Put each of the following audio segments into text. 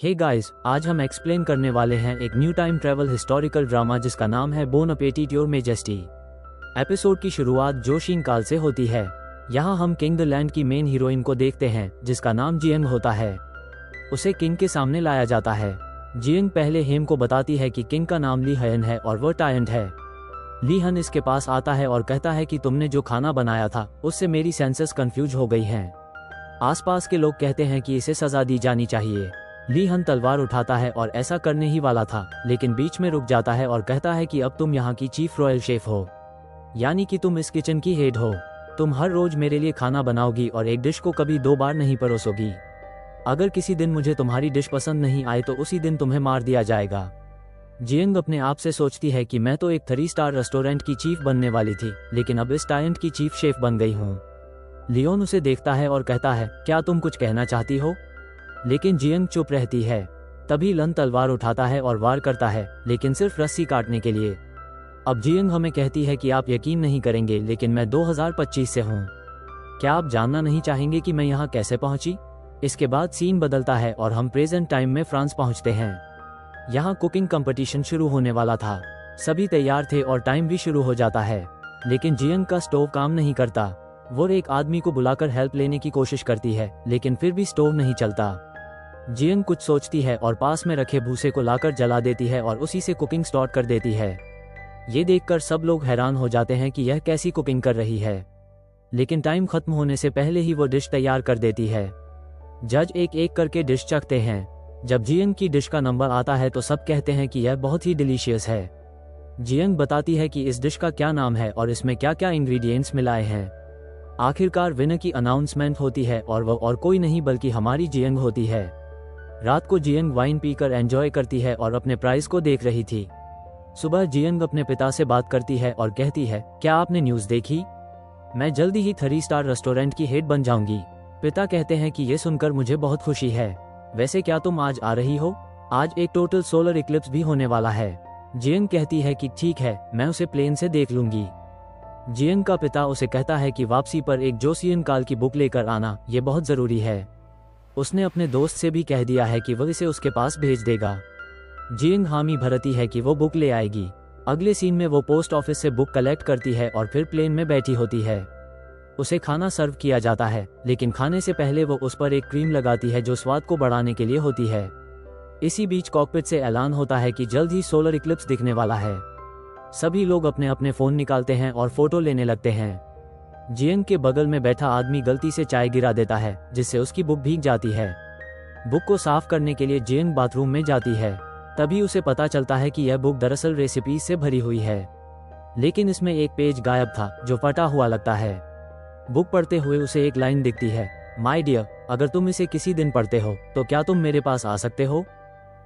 Hey guys, आज हम explain करने वाले हैं एक new time travel historical drama जिसका नाम है बोन अपेटिट योर मेजेस्टी। एपिसोड की शुरुआत जोशीन काल से होती है। यहाँ हम किंग द लैंड की मेन हीरोइन को देखते हैं जिसका नाम जियंग होता है। उसे किंग के सामने लाया जाता है। जियंग पहले हेम को बताती है कि किंग का नाम ली हयन है और वह टायंट है। ली हन इसके पास आता है और कहता है कि तुमने जो खाना बनाया था उससे मेरी सेंसेस कंफ्यूज हो गई हैं। आसपास के लोग कहते हैं कि इसे सजा दी जानी चाहिए। ली हन तलवार उठाता है और ऐसा करने ही वाला था, लेकिन बीच में रुक जाता है और कहता है कि अब तुम यहाँ की चीफ रॉयल शेफ हो, यानी कि तुम इस किचन की हेड हो। तुम हर रोज मेरे लिए खाना बनाओगी और एक डिश को कभी 2 बार नहीं परोसोगी। अगर किसी दिन मुझे तुम्हारी डिश पसंद नहीं आए तो उसी दिन तुम्हें मार दिया जाएगा। जियंग अपने आप से सोचती है कि मैं तो एक 3 स्टार रेस्टोरेंट की चीफ बनने वाली थी, लेकिन अब इस टायंट की चीफ शेफ बन गई हूँ। लियोन उसे देखता है और कहता है, क्या तुम कुछ कहना चाहती हो? लेकिन जियंग चुप रहती है। तभी लन तलवार उठाता है और वार करता है, लेकिन सिर्फ रस्सी काटने के लिए। अब जियंग हमें कहती है कि आप यकीन नहीं करेंगे, लेकिन मैं 2025 से हूँ। क्या आप जानना नहीं चाहेंगे कि मैं यहाँ कैसे पहुंची? इसके बाद सीन बदलता है और हम प्रेजेंट टाइम में फ्रांस पहुंचते हैं। यहाँ कुकिंग कंपटीशन शुरू होने वाला था। सभी तैयार थे और टाइम भी शुरू हो जाता है, लेकिन जियंग का स्टोव काम नहीं करता। वो एक आदमी को बुलाकर हेल्प लेने की कोशिश करती है, लेकिन फिर भी स्टोव नहीं चलता। जियंग कुछ सोचती है और पास में रखे भूसे को लाकर जला देती है और उसी से कुकिंग स्टार्ट कर देती है। ये देखकर सब लोग हैरान हो जाते हैं कि यह कैसी कुकिंग कर रही है, लेकिन टाइम खत्म होने से पहले ही वो डिश तैयार कर देती है। जज एक एक करके डिश चखते हैं। जब जियंग की डिश का नंबर आता है तो सब कहते हैं कि यह बहुत ही डिलीशियस है। जियंग बताती है कि इस डिश का क्या नाम है और इसमें क्या क्या इंग्रेडिएंट्स मिलाए हैं। आखिरकार विनर की अनाउंसमेंट होती है और वह और कोई नहीं बल्कि हमारी जियंग होती है। रात को जियंग वाइन पीकर एंजॉय करती है और अपने प्राइज को देख रही थी। सुबह जियंग अपने पिता से बात करती है और कहती है, क्या आपने न्यूज़ देखी? मैं जल्दी ही 3 स्टार रेस्टोरेंट की हेड बन जाऊंगी। पिता कहते हैं कि ये सुनकर मुझे बहुत खुशी है। वैसे क्या तुम आज आ रही हो? आज एक टोटल सोलर इक्लिप्स भी होने वाला है। जियंग कहती है कि ठीक है, मैं उसे प्लेन से देख लूंगी। जियंग का पिता उसे कहता है कि वापसी पर एक जोसियन काल की बुक लेकर आना, ये बहुत जरूरी है। उसने अपने दोस्त से भी कह दिया है कि वह इसे उसके पास भेज देगा। जियंग हामी भरती है कि वो बुक ले आएगी। अगले सीन में वो पोस्ट ऑफिस से बुक कलेक्ट करती है और फिर प्लेन में बैठी होती है। उसे खाना सर्व किया जाता है, लेकिन खाने से पहले वो उस पर एक क्रीम लगाती है जो स्वाद को बढ़ाने के लिए होती है। इसी बीच कॉकपिट से ऐलान होता है कि जल्द ही सोलर इक्लिप्स दिखने वाला है। सभी लोग अपने अपने फोन निकालते हैं और फोटो लेने लगते हैं। जियंग के बगल में बैठा आदमी गलती से चाय गिरा देता है, जिससे उसकी बुक भीग जाती है। बुक को साफ करने के लिए जियंग बाथरूम में जाती है। तभी उसे पता चलता है कि यह बुक दरअसल रेसिपीज से भरी हुई है, लेकिन इसमें एक पेज गायब था जो फटा हुआ लगता है। बुक पढ़ते हुए उसे एक लाइन दिखती है, माय डियर, अगर तुम इसे किसी दिन पढ़ते हो तो क्या तुम मेरे पास आ सकते हो?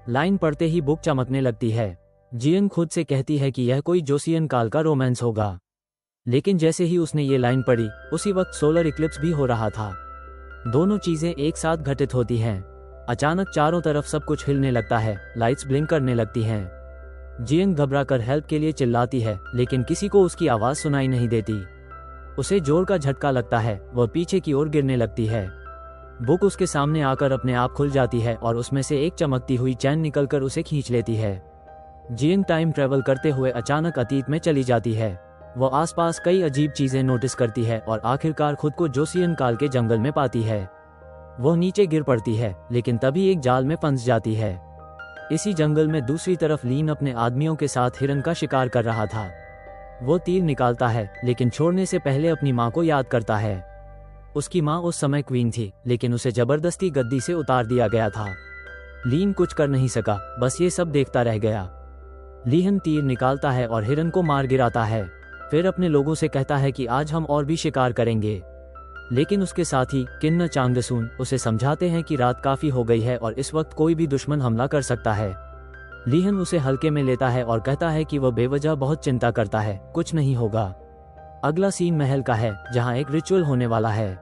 लाइन पढ़ते ही बुक चमकने लगती है। जियंग खुद से कहती है कि यह कोई जोसियन काल का रोमांस होगा, लेकिन जैसे ही उसने ये लाइन पढ़ी उसी वक्त सोलर इक्लिप्स भी हो रहा था। दोनों चीजें एक साथ घटित होती हैं। अचानक चारों तरफ सब कुछ हिलने लगता है, लाइट्स ब्लिंक करने लगती हैं। जियंग घबराकर हेल्प के लिए चिल्लाती है, लेकिन किसी को उसकी आवाज सुनाई नहीं देती। उसे जोर का झटका लगता है, वह पीछे की ओर गिरने लगती है। बुक उसके सामने आकर अपने आप खुल जाती है और उसमें से एक चमकती हुई चैन निकलकर उसे खींच लेती है। जियंग टाइम ट्रेवल करते हुए अचानक अतीत में चली जाती है। वो आसपास कई अजीब चीजें नोटिस करती है और आखिरकार खुद को जोसियन काल के जंगल में पाती है। वो नीचे गिर पड़ती है, लेकिन तभी एक जाल में फंस जाती है। इसी जंगल में दूसरी तरफ लीन अपने आदमियों के साथ हिरन का शिकार कर रहा था। वो तीर निकालता है, लेकिन छोड़ने से पहले अपनी माँ को याद करता है। उसकी माँ उस समय क्वीन थी, लेकिन उसे जबरदस्ती गद्दी से उतार दिया गया था। लीन कुछ कर नहीं सका, बस ये सब देखता रह गया। लीहन तीर निकालता है और हिरन को मार गिराता है। फिर अपने लोगों से कहता है कि आज हम और भी शिकार करेंगे, लेकिन उसके साथ ही किन्न चांगदसून उसे समझाते हैं कि रात काफी हो गई है और इस वक्त कोई भी दुश्मन हमला कर सकता है। लीहन उसे हल्के में लेता है और कहता है कि वह बेवजह बहुत चिंता करता है, कुछ नहीं होगा। अगला सीन महल का है, जहां एक रिचुअल होने वाला है।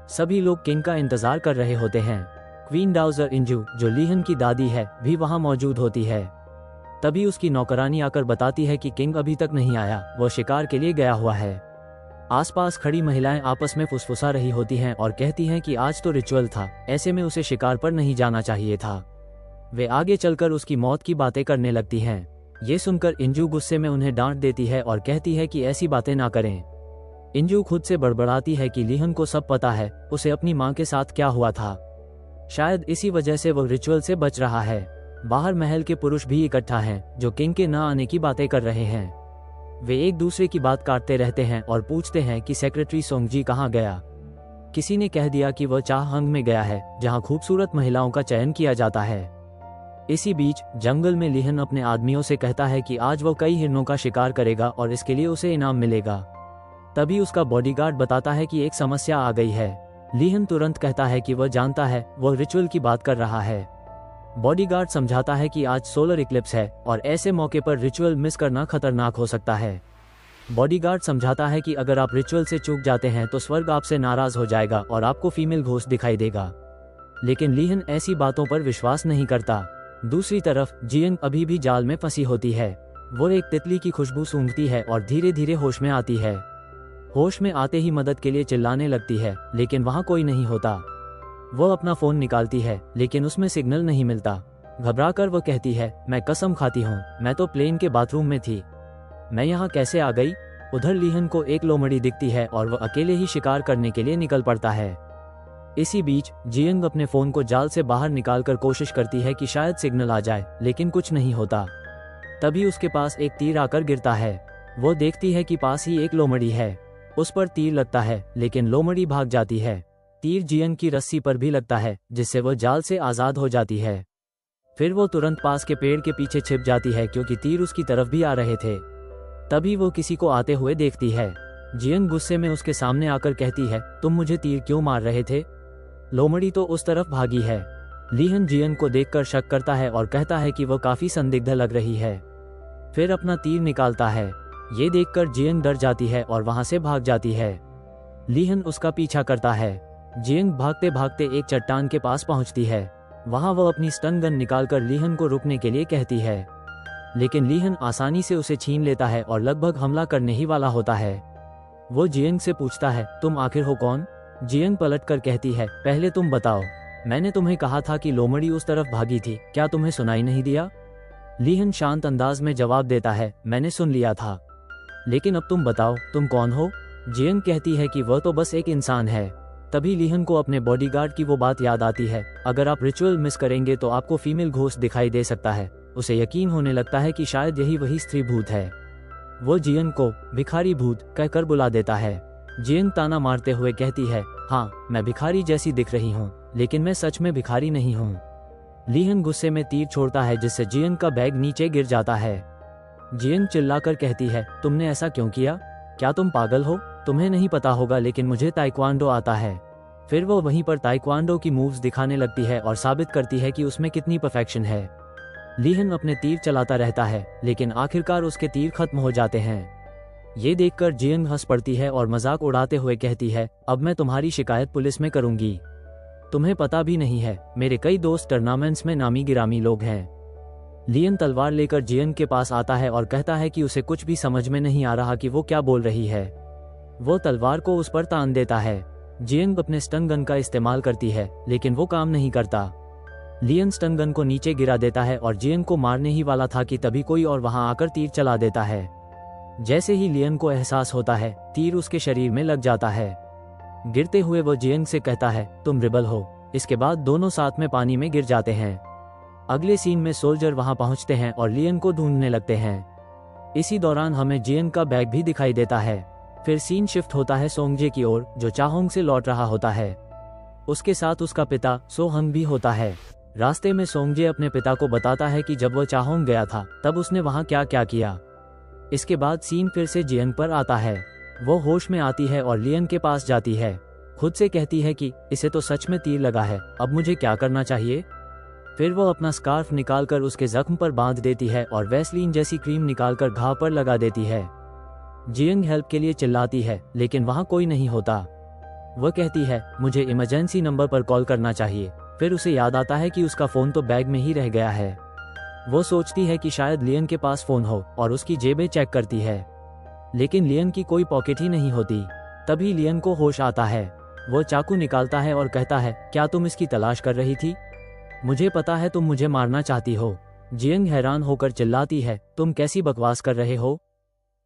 सभी लोग किंग का इंतजार कर रहे होते हैं। क्वीन डाउजर इंजू, जो लीहन की दादी है, भी वहां मौजूद होती है। तभी उसकी नौकरानी आकर बताती है कि किंग अभी तक नहीं आया, वह शिकार के लिए गया हुआ है। आसपास खड़ी महिलाएं आपस में फुसफुसा रही होती हैं और कहती हैं कि आज तो रिचुअल था, ऐसे में उसे शिकार पर नहीं जाना चाहिए था। वे आगे चलकर उसकी मौत की बातें करने लगती हैं। ये सुनकर इंजू गुस्से में उन्हें डांट देती है और कहती है कि ऐसी बातें ना करें। इंजू खुद से बड़बड़ाती है कि लिहन को सब पता है उसे अपनी माँ के साथ क्या हुआ था। शायद इसी वजह से वो रिचुअल से बच रहा है। बाहर महल के पुरुष भी इकट्ठा हैं जो किंग के न आने की बातें कर रहे हैं। वे एक दूसरे की बात काटते रहते हैं और पूछते हैं कि सेक्रेटरी सोंगजी कहाँ गया। किसी ने कह दिया कि वह चाहहंग में गया है जहां खूबसूरत महिलाओं का चयन किया जाता है। इसी बीच जंगल में लिहन अपने आदमियों से कहता है कि आज वो कई हिरणों का शिकार करेगा और इसके लिए उसे इनाम मिलेगा। तभी उसका बॉडीगार्ड बताता है कि एक समस्या आ गई है। लिहन तुरंत कहता है कि वह जानता है, वो रिचुअल की बात कर रहा है। बॉडीगार्ड समझाता है कि आज सोलर इक्लिप्स है और ऐसे मौके पर रिचुअल मिस करना खतरनाक हो सकता है। बॉडीगार्ड समझाता है कि अगर आप रिचुअल से चूक जाते हैं तो स्वर्ग आपसे नाराज हो जाएगा और आपको फीमेल घोस्ट दिखाई देगा। लेकिन लिहन ऐसी बातों पर विश्वास नहीं करता। दूसरी तरफ जियंग अभी भी जाल में फंसी होती है। वो एक तितली की खुशबू सूंघती है और धीरे धीरे होश में आती है। होश में आते ही मदद के लिए चिल्लाने लगती है, लेकिन वहाँ कोई नहीं होता। वो अपना फोन निकालती है, लेकिन उसमें सिग्नल नहीं मिलता। घबराकर वो कहती है, मैं कसम खाती हूँ, मैं तो प्लेन के बाथरूम में थी, मैं यहाँ कैसे आ गई। उधर लिहन को एक लोमड़ी दिखती है और वह अकेले ही शिकार करने के लिए निकल पड़ता है। इसी बीच जियंग अपने फोन को जाल से बाहर निकालकर कोशिश करती है कि शायद सिग्नल आ जाए, लेकिन कुछ नहीं होता। तभी उसके पास एक तीर आकर गिरता है। वो देखती है कि पास ही एक लोमड़ी है। उस पर तीर लगता है, लेकिन लोमड़ी भाग जाती है। तीर जियंग की रस्सी पर भी लगता है, जिससे वह जाल से आजाद हो जाती है। फिर वो तुरंत पास के पेड़ के पीछे छिप जाती है क्योंकि तीर उसकी तरफ भी आ रहे थे। तभी वो किसी को आते हुए देखती है। जियंग गुस्से में उसके सामने आकर कहती है, तुम मुझे तीर क्यों मार रहे थे। लोमड़ी तो उस तरफ भागी है। लिहन जियंग को देखकर शक करता है और कहता है कि वह काफी संदिग्ध लग रही है। फिर अपना तीर निकालता है। ये देखकर जियंग डर जाती है और वहां से भाग जाती है। लिहन उसका पीछा करता है। जियंग भागते भागते एक चट्टान के पास पहुंचती है। वहां वह अपनी स्टन गन निकालकर लिहन को रुकने के लिए कहती है, लेकिन लिहन आसानी से उसे छीन लेता है और लगभग हमला करने ही वाला होता है। वो जियंग से पूछता है, तुम आखिर हो कौन। जियंग पलटकर कहती है, पहले तुम बताओ, मैंने तुम्हें कहा था कि लोमड़ी उस तरफ भागी थी, क्या तुम्हें सुनाई नहीं दिया। लिहन शांत अंदाज में जवाब देता है, मैंने सुन लिया था, लेकिन अब तुम बताओ तुम कौन हो। जियंग कहती है कि वह तो बस एक इंसान है। तभी लिहन को अपने बॉडीगार्ड की वो बात याद आती है, अगर आप रिचुअल मिस करेंगे तो आपको फीमेल घोस्ट दिखाई दे सकता है। उसे यकीन होने लगता है कि शायद यही वही स्त्री भूत है। वो जियंग को भिखारी भूत कहकर बुला देता है। जियंग ताना मारते हुए कहती है, हाँ मैं भिखारी जैसी दिख रही हूँ, लेकिन मैं सच में भिखारी नहीं हूँ। लिहन गुस्से में तीर छोड़ता है, जिससे जियंग का बैग नीचे गिर जाता है। जियंग चिल्लाकर कहती है, तुमने ऐसा क्यों किया, क्या तुम पागल हो। तुम्हें नहीं पता होगा, लेकिन मुझे ताइक्वांडो आता है। फिर वो वहीं पर ताइक्वांडो की मूव्स दिखाने लगती है और साबित करती है कि उसमें कितनी परफेक्शन है। लिहन अपने तीर चलाता रहता है, लेकिन आखिरकार उसके तीर खत्म हो जाते हैं। ये देखकर जियंग हंस पड़ती है और मजाक उड़ाते हुए कहती है, अब मैं तुम्हारी शिकायत पुलिस में करूंगी। तुम्हें पता भी नहीं है, मेरे कई दोस्त टूर्नामेंट्स में नामी गिरामी लोग हैं। लियन तलवार लेकर जियंग के पास आता है और कहता है कि उसे कुछ भी समझ में नहीं आ रहा कि वो क्या बोल रही है। वो तलवार को उस पर तान देता है। जियंग अपने स्टन गन का इस्तेमाल करती है, लेकिन वो काम नहीं करता। लियन स्टन गन को नीचे गिरा देता है और जियंग को मारने ही वाला था कि तभी कोई और वहां आकर तीर चला देता है। जैसे ही लियन को एहसास होता है, तीर उसके शरीर में लग जाता है। गिरते हुए वो जियंग से कहता है, तुम रिबल हो। इसके बाद दोनों साथ में पानी में गिर जाते हैं। अगले सीन में सोल्जर वहां पहुंचते हैं और लियन को ढूंढने लगते हैं। इसी दौरान हमें जियंग का बैग भी दिखाई देता है। फिर सीन शिफ्ट होता है सोंगजे की ओर, जो चाहोंग से लौट रहा होता है। उसके साथ उसका पिता सोहंग भी होता है। रास्ते में सोंगजे अपने पिता को बताता है कि जब वह चाहोंग गया था तब उसने वहां क्या क्या किया। इसके बाद सीन फिर से जियंग पर आता है। वो होश में आती है और लियन के पास जाती है। खुद से कहती है कि इसे तो सच में तीर लगा है, अब मुझे क्या करना चाहिए। फिर वो अपना स्कार्फ निकालकर उसके जख्म पर बांध देती है और वैसलीन जैसी क्रीम निकालकर घाव पर लगा देती है। जियंग हेल्प के लिए चिल्लाती है, लेकिन वहां कोई नहीं होता। वह कहती है, मुझे इमरजेंसी नंबर पर कॉल करना चाहिए। फिर उसे याद आता है कि उसका फोन तो बैग में ही रह गया है। वो सोचती है कि शायद लियन के पास फोन हो और उसकी जेबें चेक करती है, लेकिन लियन की कोई पॉकेट ही नहीं होती। तभी लियन को होश आता है। वो चाकू निकालता है और कहता है, क्या तुम इसकी तलाश कर रही थी। मुझे पता है तुम मुझे मारना चाहती हो। जियंग हैरान होकर चिल्लाती है, तुम कैसी बकवास कर रहे हो?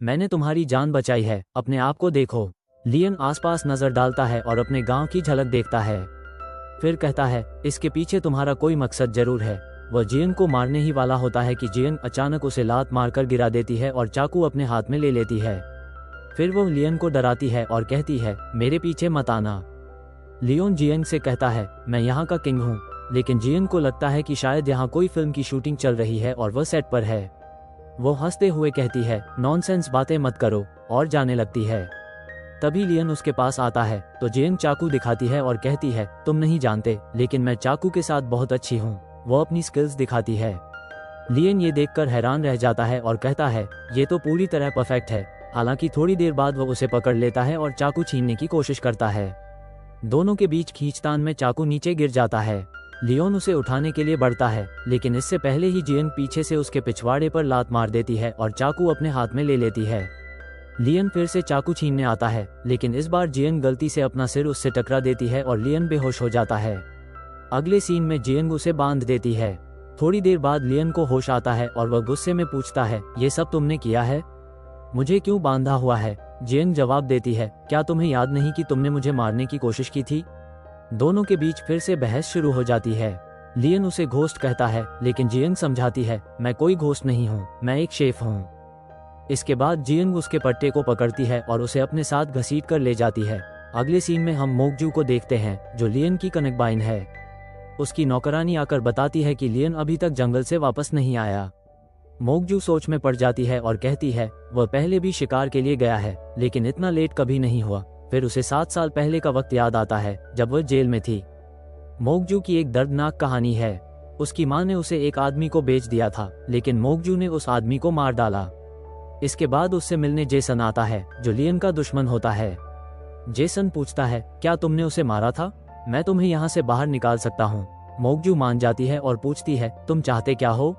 मैंने तुम्हारी जान बचाई है, अपने आप को देखो। लियन आसपास नजर डालता है और अपने गांव की झलक देखता है। फिर कहता है, इसके पीछे तुम्हारा कोई मकसद जरूर है। वह जियंग को मारने ही वाला होता है कि जियंग अचानक उसे लात मारकर गिरा देती है और चाकू अपने हाथ में ले लेती है। फिर वो लियन को डराती है और कहती है, मेरे पीछे मत आना। लियोन जियंग से कहता है, मैं यहाँ का किंग हूँ। लेकिन जियंग को लगता है कि शायद यहाँ कोई फिल्म की शूटिंग चल रही है और वह सेट पर है। वो हंसते हुए कहती है, नॉनसेंस बातें मत करो, और जाने लगती है। तभी लियन उसके पास आता है तो जियंग चाकू दिखाती है और कहती है, तुम नहीं जानते, लेकिन मैं चाकू के साथ बहुत अच्छी हूँ। वो अपनी स्किल्स दिखाती है। लियन ये देखकर हैरान रह जाता है और कहता है, ये तो पूरी तरह परफेक्ट है। हालांकि थोड़ी देर बाद वो उसे पकड़ लेता है और चाकू छीनने की कोशिश करता है। दोनों के बीच खींचतान में चाकू नीचे गिर जाता है। लियोन उसे उठाने के लिए बढ़ता है, लेकिन इससे पहले ही जियंग पीछे से उसके पिछवाड़े पर लात मार देती है और चाकू अपने हाथ में ले लेती है। लियन फिर से चाकू छीनने आता है, लेकिन इस बार जियंग गलती से अपना सिर उससे टकरा देती है और लियन बेहोश हो जाता है। अगले सीन में जियंग उसे बांध देती है। थोड़ी देर बाद लियन को होश आता है और वह गुस्से में पूछता है, ये सब तुमने किया है? मुझे क्यों बांधा हुआ है? जियंग जवाब देती है, क्या तुम्हें याद नहीं कि तुमने मुझे मारने की कोशिश की थी? दोनों के बीच फिर से बहस शुरू हो जाती है। लियन उसे घोस्ट कहता है, लेकिन जियंग समझाती है, मैं कोई घोस्ट नहीं हूँ, मैं एक शेफ हूँ। इसके बाद जियंग उसके पट्टे को पकड़ती है और उसे अपने साथ घसीट कर ले जाती है। अगले सीन में हम मोकजू को देखते हैं, जो लियन की कनकबाइन है। उसकी नौकरानी आकर बताती है कि लियन अभी तक जंगल से वापस नहीं आया। मोकजू सोच में पड़ जाती है और कहती है, वह पहले भी शिकार के लिए गया है, लेकिन इतना लेट कभी नहीं हुआ। फिर उसे 7 साल पहले का वक्त याद आता है, जब वह जेल में थी। मोकजू की एक दर्दनाक कहानी है। उसकी मां ने उसे एक आदमी को बेच दिया था, लेकिन मोकजू ने उस आदमी को मार डाला। इसके बाद उससे मिलने जेसन आता है, जो लियन का दुश्मन होता है। जेसन पूछता है, क्या तुमने उसे मारा था? मैं तुम्हें यहाँ से बाहर निकाल सकता हूँ। मोकजू मान जाती है और पूछती है, तुम चाहते क्या हो?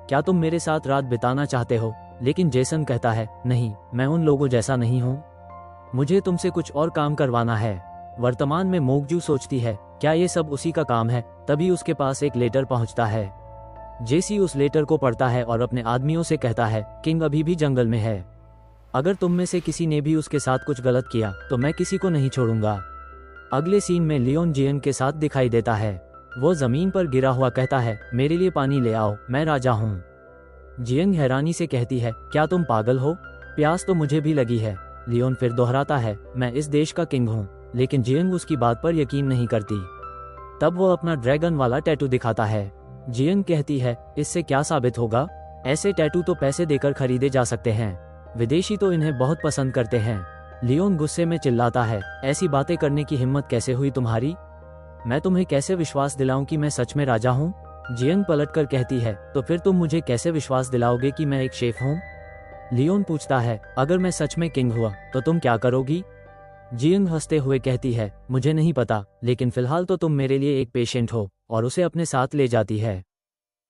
क्या तुम मेरे साथ रात बिताना चाहते हो? लेकिन जेसन कहता है, नहीं, मैं उन लोगों जैसा नहीं हूँ। मुझे तुमसे कुछ और काम करवाना है। वर्तमान में मोकजू सोचती है, क्या ये सब उसी का काम है? तभी उसके पास एक लेटर पहुंचता है। जेसी उस लेटर को पढ़ता है और अपने आदमियों से कहता है, किंग अभी भी जंगल में है। अगर तुम में से किसी ने भी उसके साथ कुछ गलत किया तो मैं किसी को नहीं छोड़ूंगा। अगले सीन में लियोन जियंग के साथ दिखाई देता है। वो जमीन पर गिरा हुआ कहता है, मेरे लिए पानी ले आओ, मैं राजा हूँ। जियंग हैरानी से कहती है, क्या तुम पागल हो? प्यास तो मुझे भी लगी है। लियोन फिर दोहराता है, मैं इस देश का किंग हूँ। लेकिन जियंग उसकी बात पर यकीन नहीं करती। तब वो अपना ड्रैगन वाला टैटू दिखाता है। जियंग कहती है, इससे क्या साबित होगा? ऐसे टैटू तो पैसे देकर खरीदे जा सकते हैं। विदेशी तो इन्हें बहुत पसंद करते हैं। लियोन गुस्से में चिल्लाता है, ऐसी बातें करने की हिम्मत कैसे हुई तुम्हारी? मैं तुम्हें कैसे विश्वास दिलाऊं कि मैं सच में राजा हूँ? जियंग पलटकर कहती है, तो फिर तुम मुझे कैसे विश्वास दिलाओगे कि मैं एक शेफ हूँ? लियोन पूछता है, अगर मैं सच में किंग हुआ तो तुम क्या करोगी? जियंग हंसते हुए कहती है, मुझे नहीं पता, लेकिन फिलहाल तो तुम मेरे लिए एक पेशेंट हो, और उसे अपने साथ ले जाती है।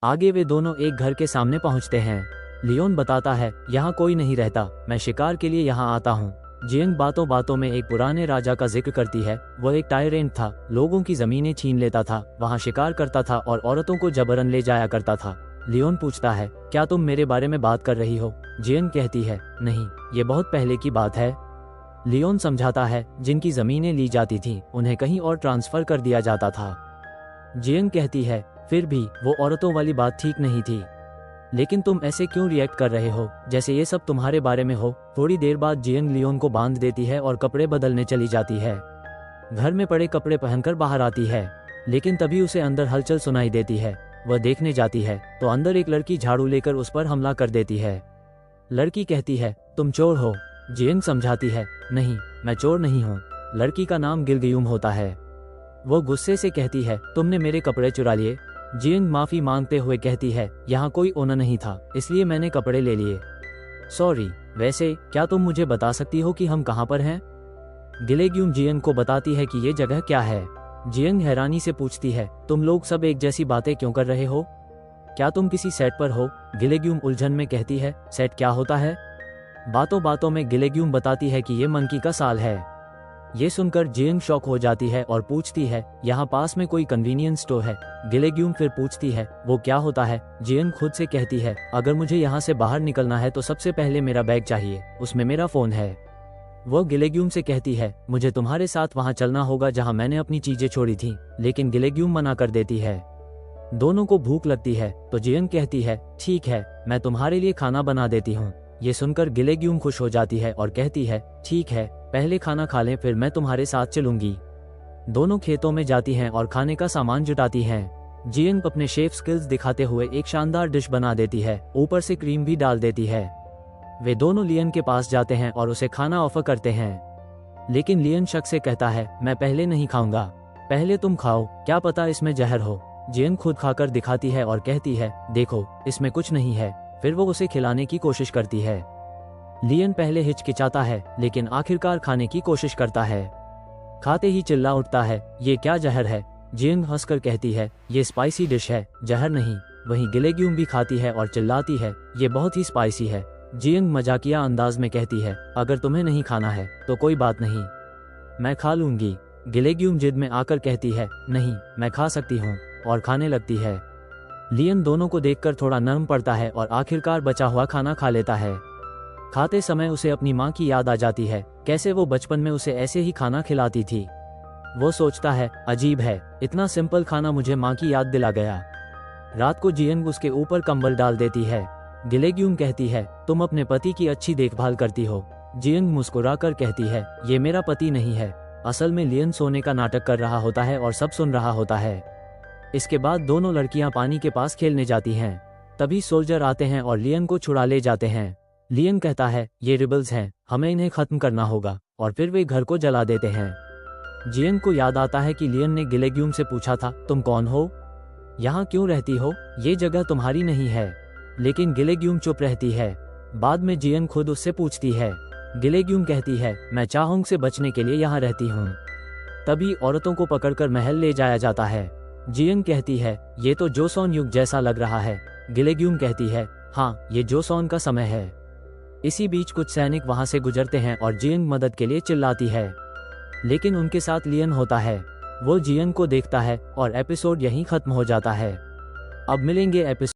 आगे वे दोनों एक घर के सामने पहुंचते हैं। लियोन बताता है, यहाँ कोई नहीं रहता, मैं शिकार के लिए यहाँ आता हूँ। जियंग बातों बातों में एक पुराने राजा का जिक्र करती है। वह एक टायरेंट था, लोगों की जमीनें छीन लेता था, वहाँ शिकार करता था और औरतों को जबरन ले जाया करता था। लियोन पूछता है, क्या तुम मेरे बारे में बात कर रही हो? जियंग कहती है, नहीं, ये बहुत पहले की बात है। लियोन समझाता है, जिनकी जमीनें ली जाती थीं, उन्हें कहीं और ट्रांसफर कर दिया जाता था। जियंग कहती है, फिर भी वो औरतों वाली बात ठीक नहीं थी। लेकिन तुम ऐसे क्यों रिएक्ट कर रहे हो, जैसे ये सब तुम्हारे बारे में हो? थोड़ी देर बाद जियंग लियोन को बांध देती है और कपड़े बदलने चली जाती है। घर में पड़े कपड़े पहनकर बाहर आती है, लेकिन तभी उसे अंदर हलचल सुनाई देती है। वह देखने जाती है तो अंदर एक लड़की झाड़ू लेकर उस पर हमला कर देती है। लड़की कहती है, तुम चोर हो। जियंग समझाती है, नहीं, मैं चोर नहीं हूँ। लड़की का नाम गिलगियुम होता है। वो गुस्से से कहती है, तुमने मेरे कपड़े चुरा लिए। जियंग माफी मांगते हुए कहती है, यहाँ कोई ओनर नहीं था, इसलिए मैंने कपड़े ले लिए। सॉरी। वैसे क्या तुम मुझे बता सकती हो कि हम कहाँ पर हैं? गिलगियुम जियंग को बताती है कि ये जगह क्या है। जियंग हैरानी से पूछती है, तुम लोग सब एक जैसी बातें क्यों कर रहे हो? क्या तुम किसी सेट पर हो? गिलगियुम उलझन में कहती है, सेट क्या होता है? बातों बातों में गिलगियुम बताती है कि ये मंकी का साल है। ये सुनकर जियंग शॉक हो जाती है और पूछती है, यहाँ पास में कोई कन्वीनियंस स्टोर है? गिलेग्यूम फिर पूछती है, वो क्या होता है? जियंग खुद से कहती है, अगर मुझे यहाँ से बाहर निकलना है तो सबसे पहले मेरा बैग चाहिए, उसमें मेरा फोन है। वो गिलेग्यूम से कहती है, मुझे तुम्हारे साथ वहाँ चलना होगा जहाँ मैंने अपनी चीजें छोड़ी थी, लेकिन गिलेग्यूम मना कर देती है। दोनों को भूख लगती है तो जियंग कहती है, ठीक है, मैं तुम्हारे लिए खाना बना देती हूँ। ये सुनकर गिलेग्यूम खुश हो जाती है और कहती है, ठीक है, पहले खाना खा लें फिर मैं तुम्हारे साथ चलूंगी। दोनों खेतों में जाती हैं और खाने का सामान जुटाती हैं। जियंग अपने शेफ स्किल्स दिखाते हुए एक शानदार डिश बना देती है, ऊपर से क्रीम भी डाल देती है। वे दोनों लियन के पास जाते हैं और उसे खाना ऑफर करते हैं, लेकिन लियन शक से कहता है, मैं पहले नहीं खाऊंगा, पहले तुम खाओ, क्या पता इसमें जहर हो। जियंग खुद खाकर दिखाती है और कहती है, देखो, इसमें कुछ नहीं है। फिर वो उसे खिलाने की कोशिश करती है। लियन पहले हिचकिचाता है, लेकिन आखिरकार खाने की कोशिश करता है। खाते ही चिल्ला उठता है, ये क्या जहर है? जियंग हंसकर कहती है, ये स्पाइसी डिश है, जहर नहीं। वहीं गिलेग्यूम भी खाती है और चिल्लाती है, ये बहुत ही स्पाइसी है। जियंग मजाकिया अंदाज में कहती है, अगर तुम्हें नहीं खाना है तो कोई बात नहीं, मैं खा लूंगी। गिलेग्यूम जिद में आकर कहती है, नहीं, मैं खा सकती हूँ, और खाने लगती है। लियन दोनों को देखकर थोड़ा नर्म पड़ता है और आखिरकार बचा हुआ खाना खा लेता है। खाते समय उसे अपनी माँ की याद आ जाती है, कैसे वो बचपन में उसे ऐसे ही खाना खिलाती थी। वो सोचता है, अजीब है, इतना सिंपल खाना मुझे माँ की याद दिला गया। रात को जियंग उसके ऊपर कंबल डाल देती है। गिलेग्यूम कहती है, तुम अपने पति की अच्छी देखभाल करती हो। जियंग मुस्कुराकर कहती है, ये मेरा पति नहीं है। असल में लियन सोने का नाटक कर रहा होता है और सब सुन रहा होता है। इसके बाद दोनों लड़कियां पानी के पास खेलने जाती हैं। तभी सोल्जर आते हैं और लियन को छुड़ा ले जाते हैं। लियन कहता है, ये रिबल्स हैं, हमें इन्हें खत्म करना होगा, और फिर वे घर को जला देते हैं। जियंग को याद आता है कि लियन ने गिलेग्यूम से पूछा था, तुम कौन हो, यहाँ क्यों रहती हो, ये जगह तुम्हारी नहीं है। लेकिन गिलेग्यूम चुप रहती है। बाद में जियंग खुद उससे पूछती है। गिलेग्यूम कहती है, मैं चाहोंग से बचने के लिए यहाँ रहती हूँ। तभी औरतों को पकड़कर महल ले जाया जाता है। जियंग कहती है, ये तो जोसोन युग जैसा लग रहा है। गिलेग्यूम कहती है, हाँ, ये जोसोन का समय है। इसी बीच कुछ सैनिक वहां से गुजरते हैं और जियंग मदद के लिए चिल्लाती है, लेकिन उनके साथ लियन होता है। वो जियंग को देखता है और एपिसोड यहीं खत्म हो जाता है। अब मिलेंगे एपिसोड